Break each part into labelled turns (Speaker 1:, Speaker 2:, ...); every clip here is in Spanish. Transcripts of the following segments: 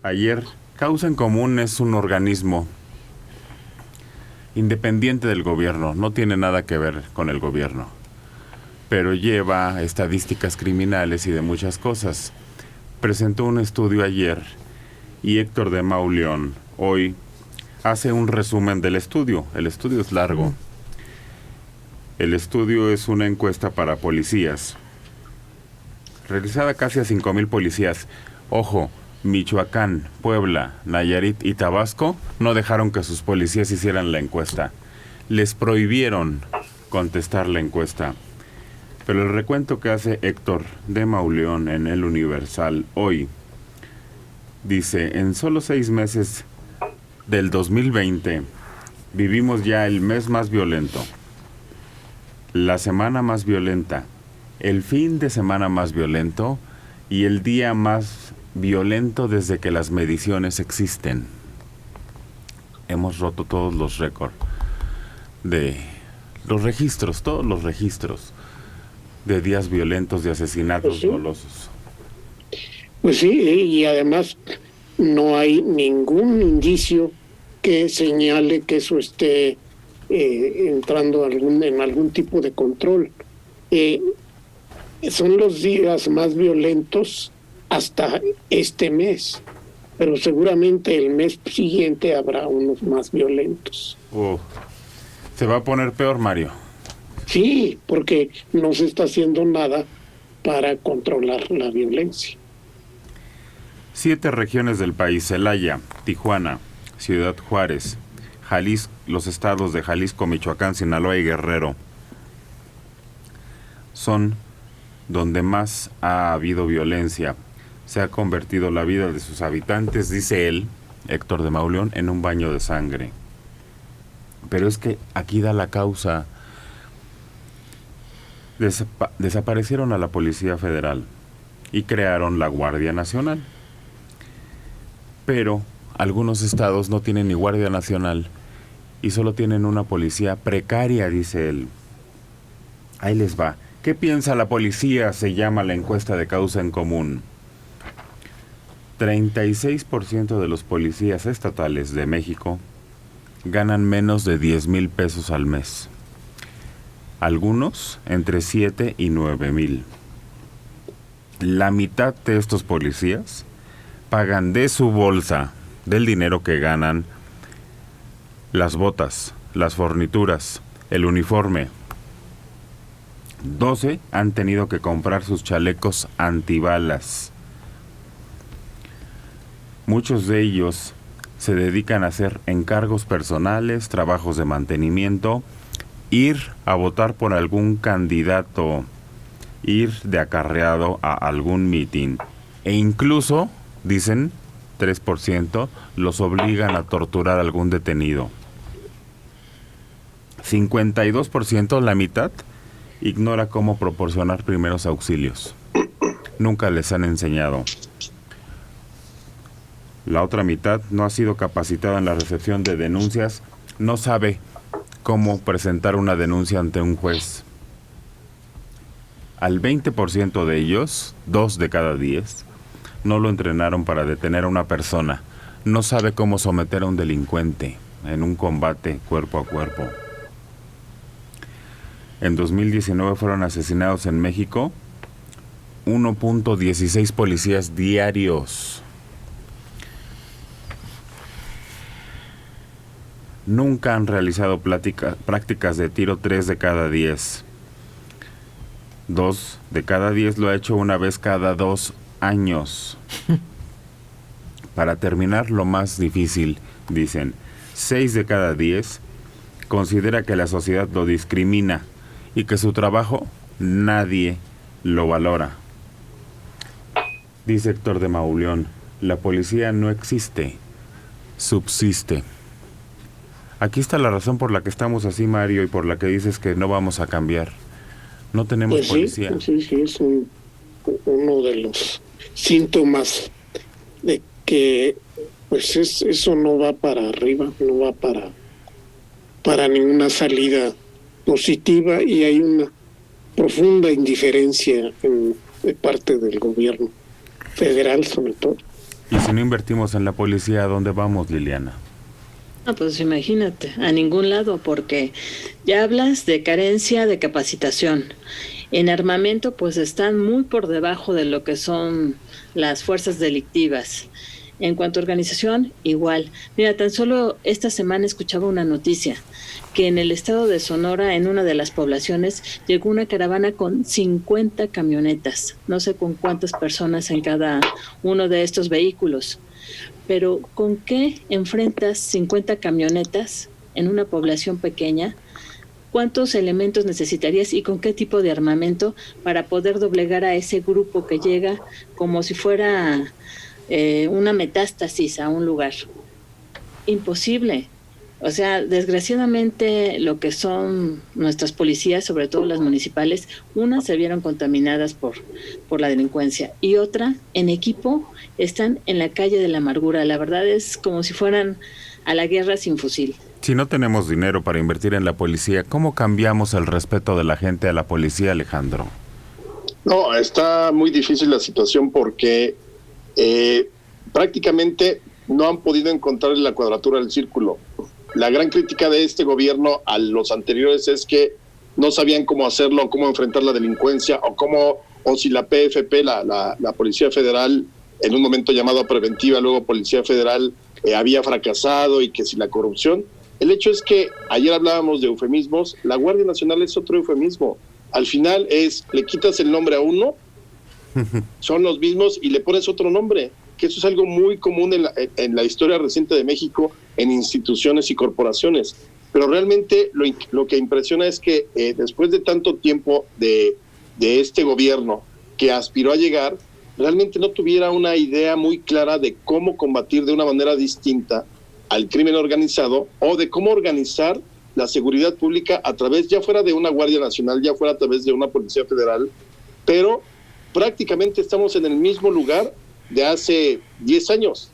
Speaker 1: Ayer, Causa en Común es un organismo independiente del gobierno, no tiene nada que ver con el gobierno, pero lleva estadísticas criminales y de muchas cosas. Presentó un estudio ayer y Héctor de Mauleón hoy hace un resumen del estudio. El estudio es largo. El estudio es una encuesta para policías, realizada casi a 5,000 policías. Ojo, Michoacán, Puebla, Nayarit y Tabasco no dejaron que sus policías hicieran la encuesta. Les prohibieron contestar la encuesta. Pero el recuento que hace Héctor de Mauleón en El Universal hoy dice: en solo 6 meses del 2020 vivimos ya el mes más violento, la semana más violenta, el fin de semana más violento y el día más violento desde que las mediciones existen. Hemos roto todos los récords de los registros, todos los registros de días violentos, de asesinatos dolosos.
Speaker 2: Pues sí, y además no hay ningún indicio que señale que eso esté entrando en algún tipo de control. Son los días más violentos hasta este mes, pero seguramente el mes siguiente habrá unos más violentos.
Speaker 1: Se va a poner peor, Mario.
Speaker 2: Sí, porque no se está haciendo nada para controlar la violencia.
Speaker 1: 7 regiones del país: Celaya, Tijuana, Ciudad Juárez, Jalisco, los estados de Jalisco, Michoacán, Sinaloa y Guerrero, son donde más ha habido violencia. Se ha convertido la vida de sus habitantes, dice él, Héctor de Mauleón, en un baño de sangre. Pero es que aquí da la causa. Desaparecieron a la Policía Federal y crearon la Guardia Nacional. Pero algunos estados no tienen ni Guardia Nacional y solo tienen una policía precaria, dice él. Ahí les va. ¿Qué piensa la policía? Se llama la encuesta de Causa en Común. 36% de los policías estatales de México ganan menos de 10,000 pesos al mes. Algunos entre 7 y 9,000. La mitad de estos policías pagan de su bolsa, del dinero que ganan, las botas, las fornituras, el uniforme. 12 han tenido que comprar sus chalecos antibalas. Muchos de ellos se dedican a hacer encargos personales, trabajos de mantenimiento, ir a votar por algún candidato, ir de acarreado a algún mitin. E incluso, dicen, 3% los obligan a torturar a algún detenido. 52%, la mitad, ignora cómo proporcionar primeros auxilios. Nunca les han enseñado. La otra mitad no ha sido capacitada en la recepción de denuncias, no sabe cómo presentar una denuncia ante un juez. Al 20% de ellos, 2 de cada 10, no lo entrenaron para detener a una persona. No sabe cómo someter a un delincuente en un combate cuerpo a cuerpo. En 2019 fueron asesinados en México 1.16 policías diarios. Nunca han realizado prácticas de tiro 3 de cada 10. 2 de cada 10 lo ha hecho una vez cada 2 años. Para terminar, lo más difícil, dicen, 6 de cada 10 considera que la sociedad lo discrimina y que su trabajo nadie lo valora. Dice Héctor de Mauleón, la policía no existe, subsiste. Aquí está la razón por la que estamos así, Mario, y por la que dices que no vamos a cambiar. No tenemos policía.
Speaker 2: Sí, es uno de los síntomas de que pues eso no va para arriba, no va para ninguna salida positiva, y hay una profunda indiferencia de parte del gobierno federal, sobre todo.
Speaker 1: Y si no invertimos en la policía, ¿a dónde vamos, Liliana?
Speaker 3: No, pues imagínate, a ningún lado, porque ya hablas de carencia de capacitación. En armamento, pues están muy por debajo de lo que son las fuerzas delictivas. En cuanto a organización, igual. Mira, tan solo esta semana escuchaba una noticia que en el estado de Sonora, en una de las poblaciones, llegó una caravana con 50 camionetas. No sé con cuántas personas en cada uno de estos vehículos. Pero ¿con qué enfrentas 50 camionetas en una población pequeña? ¿Cuántos elementos necesitarías y con qué tipo de armamento para poder doblegar a ese grupo que llega como si fuera una metástasis a un lugar? Imposible. O sea, desgraciadamente lo que son nuestras policías, sobre todo las municipales, una se vieron contaminadas por la delincuencia y otra, en equipo, están en la calle de la amargura. La verdad es como si fueran a la guerra sin fusil.
Speaker 1: Si no tenemos dinero para invertir en la policía, ¿cómo cambiamos el respeto de la gente a la policía, Alejandro?
Speaker 4: No, está muy difícil la situación porque prácticamente no han podido encontrar la cuadratura del círculo. La gran crítica de este gobierno a los anteriores es que no sabían cómo hacerlo, cómo enfrentar la delincuencia o si la PFP, la Policía Federal, en un momento llamado preventiva, luego Policía Federal, había fracasado y que si la corrupción. El hecho es que ayer hablábamos de eufemismos, la Guardia Nacional es otro eufemismo. Al final le quitas el nombre a uno, son los mismos y le pones otro nombre, que eso es algo muy común en la historia reciente de México, en instituciones y corporaciones. Pero realmente lo que impresiona es que después de tanto tiempo de este gobierno que aspiró a llegar, realmente no tuviera una idea muy clara de cómo combatir de una manera distinta al crimen organizado o de cómo organizar la seguridad pública a través, ya fuera de una Guardia Nacional, ya fuera a través de una Policía Federal, pero prácticamente estamos en el mismo lugar de hace 10 años.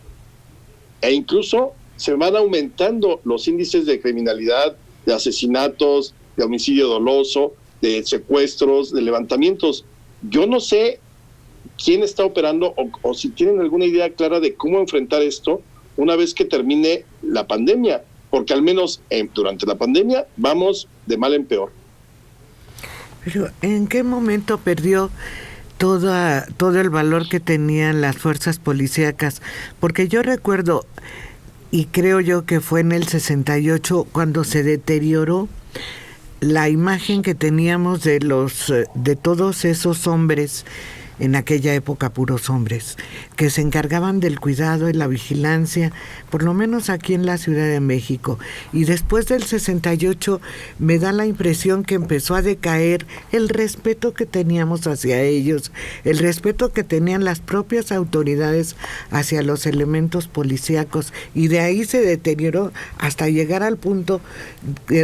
Speaker 4: E incluso se van aumentando los índices de criminalidad, de asesinatos, de homicidio doloso, de secuestros, de levantamientos. Yo no sé quién está operando o si tienen alguna idea clara de cómo enfrentar esto una vez que termine la pandemia, porque al menos durante la pandemia vamos de mal en peor.
Speaker 5: Pero ¿en qué momento perdió todo el valor que tenían las fuerzas policíacas? Porque yo recuerdo, y creo yo que fue en el 68 cuando se deterioró la imagen que teníamos de todos esos hombres, en aquella época puros hombres, que se encargaban del cuidado y la vigilancia, por lo menos aquí en la Ciudad de México. Y después del 68 me da la impresión que empezó a decaer el respeto que teníamos hacia ellos, el respeto que tenían las propias autoridades hacia los elementos policíacos, y de ahí se deterioró hasta llegar al punto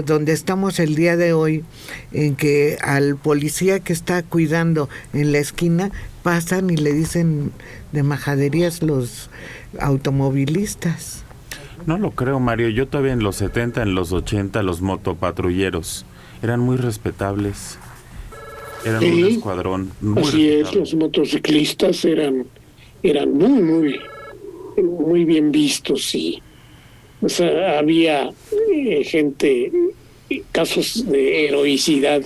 Speaker 5: donde estamos el día de hoy, en que al policía que está cuidando en la esquina pasan y le dicen de majaderías los automovilistas.
Speaker 1: No lo creo, Mario. Yo todavía en los 70, en los 80, los motopatrulleros eran muy respetables. Eran un escuadrón muy
Speaker 2: así
Speaker 1: respetable.
Speaker 2: es, los motociclistas eran muy bien vistos y o sea, había gente, casos de heroicidad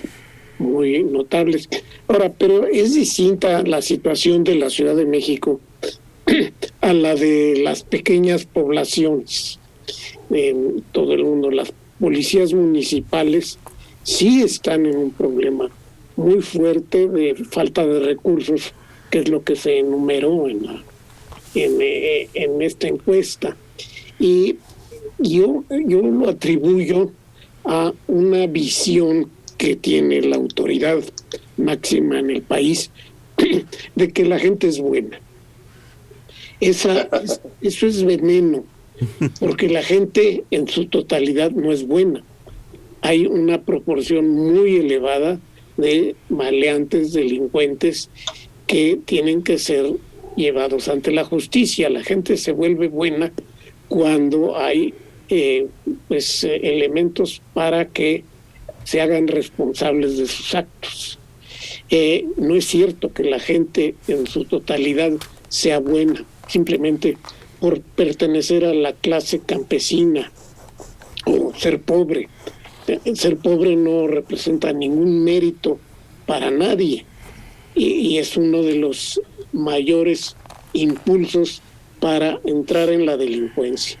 Speaker 2: muy notables. Ahora, pero es distinta la situación de la Ciudad de México a la de las pequeñas poblaciones en todo el mundo. Las policías municipales sí están en un problema muy fuerte de falta de recursos, que es lo que se enumeró en esta encuesta. Y yo lo atribuyo a una visión que tiene la autoridad máxima en el país de que la gente es buena. Eso es veneno, porque la gente en su totalidad no es buena. Hay una proporción muy elevada de maleantes, delincuentes, que tienen que ser llevados ante la justicia. La gente se vuelve buena cuando hay elementos para que se hagan responsables de sus actos. No es cierto que la gente en su totalidad sea buena. simplemente por pertenecer a la clase campesina o ser pobre. Ser pobre no representa ningún mérito para nadie y es uno de los mayores impulsos para entrar en la delincuencia.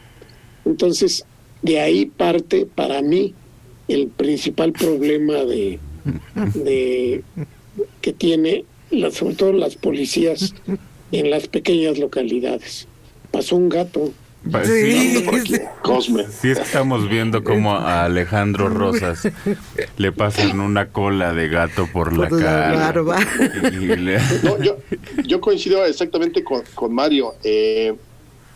Speaker 2: Entonces, de ahí parte para mí el principal problema de que tiene sobre todo las policías en las pequeñas localidades. Pasó un gato.
Speaker 5: Sí.
Speaker 4: Cosme.
Speaker 1: Sí estamos viendo cómo a Alejandro Rosas le pasan una cola de gato por la cara.
Speaker 5: Barba.
Speaker 4: No, yo coincido exactamente con Mario.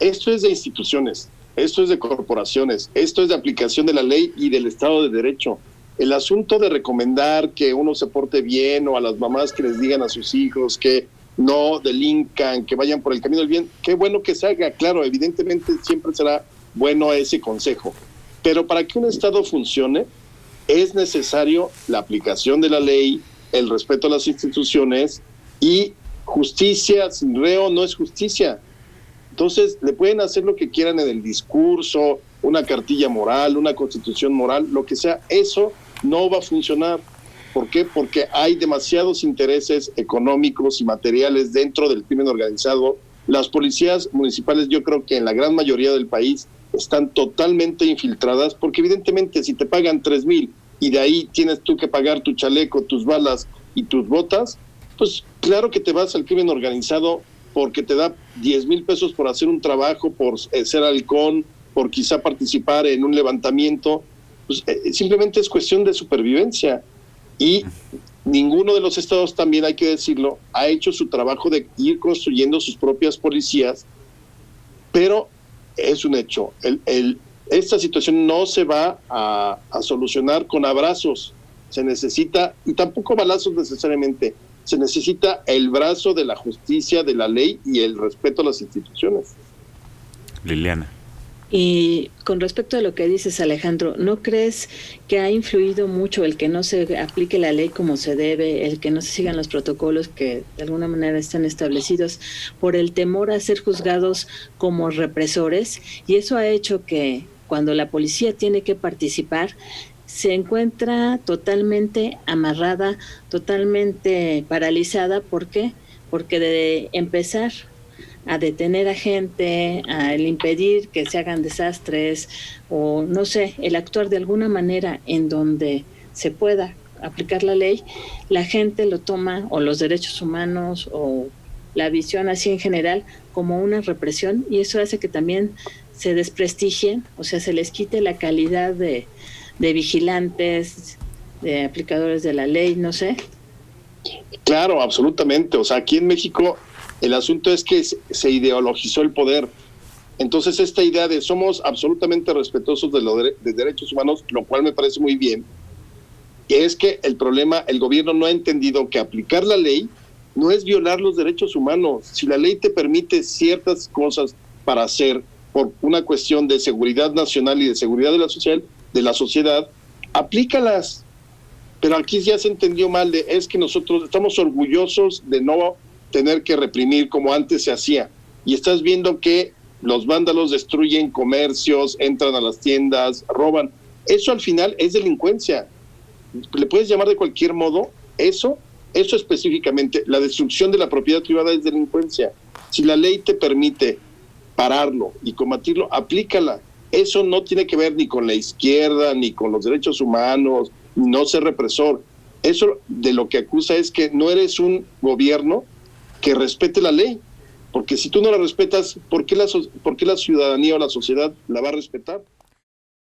Speaker 4: Esto es de instituciones, esto es de corporaciones, esto es de aplicación de la ley y del Estado de Derecho. El asunto de recomendar que uno se porte bien o a las mamás que les digan a sus hijos que no delincan, que vayan por el camino del bien, qué bueno que se haga, claro, evidentemente siempre será bueno ese consejo, pero para que un Estado funcione es necesario la aplicación de la ley, el respeto a las instituciones y justicia sin reo no es justicia. Entonces le pueden hacer lo que quieran en el discurso, una cartilla moral, una constitución moral, lo que sea, eso no va a funcionar. ¿Por qué? Porque hay demasiados intereses económicos y materiales dentro del crimen organizado. Las policías municipales, yo creo que en la gran mayoría del país están totalmente infiltradas, porque evidentemente si te pagan 3,000 y de ahí tienes tú que pagar tu chaleco, tus balas y tus botas, pues claro que te vas al crimen organizado porque te da 10,000 pesos por hacer un trabajo, por ser halcón, por quizá participar en un levantamiento. Pues simplemente es cuestión de supervivencia. Y ninguno de los estados, también hay que decirlo, ha hecho su trabajo de ir construyendo sus propias policías, pero es un hecho. Esta situación no se va a solucionar con abrazos, se necesita, y tampoco balazos necesariamente, se necesita el brazo de la justicia, de la ley y el respeto a las instituciones.
Speaker 1: Liliana.
Speaker 3: Y con respecto a lo que dices, Alejandro, ¿no crees que ha influido mucho el que no se aplique la ley como se debe, el que no se sigan los protocolos que de alguna manera están establecidos por el temor a ser juzgados como represores? Y eso ha hecho que cuando la policía tiene que participar, se encuentra totalmente amarrada, totalmente paralizada. ¿Por qué? Porque de empezar a detener a gente, a impedir que se hagan desastres o no sé, el actuar de alguna manera en donde se pueda aplicar la ley, la gente lo toma, o los derechos humanos o la visión así en general, como una represión, y eso hace que también se desprestigien, o sea, se les quite la calidad de vigilantes, de aplicadores de la ley, no sé.
Speaker 4: Claro, absolutamente. O sea, aquí en México el asunto es que se ideologizó el poder. Entonces esta idea de somos absolutamente respetuosos de los derechos humanos, lo cual me parece muy bien, es que el problema, el gobierno no ha entendido que aplicar la ley no es violar los derechos humanos. Si la ley te permite ciertas cosas para hacer por una cuestión de seguridad nacional y de seguridad de la sociedad, aplícalas. Pero aquí ya se entendió mal, es que nosotros estamos orgullosos de no tener que reprimir como antes se hacía. Y estás viendo que los vándalos destruyen comercios, entran a las tiendas, roban. Eso al final es delincuencia. Le puedes llamar de cualquier modo, eso específicamente, la destrucción de la propiedad privada es delincuencia. Si la ley te permite pararlo y combatirlo, aplícala. Eso no tiene que ver ni con la izquierda, ni con los derechos humanos, no ser represor. Eso de lo que acusa es que no eres un gobierno que respete la ley, porque si tú no la respetas, ¿por qué la ciudadanía o la sociedad la va a respetar?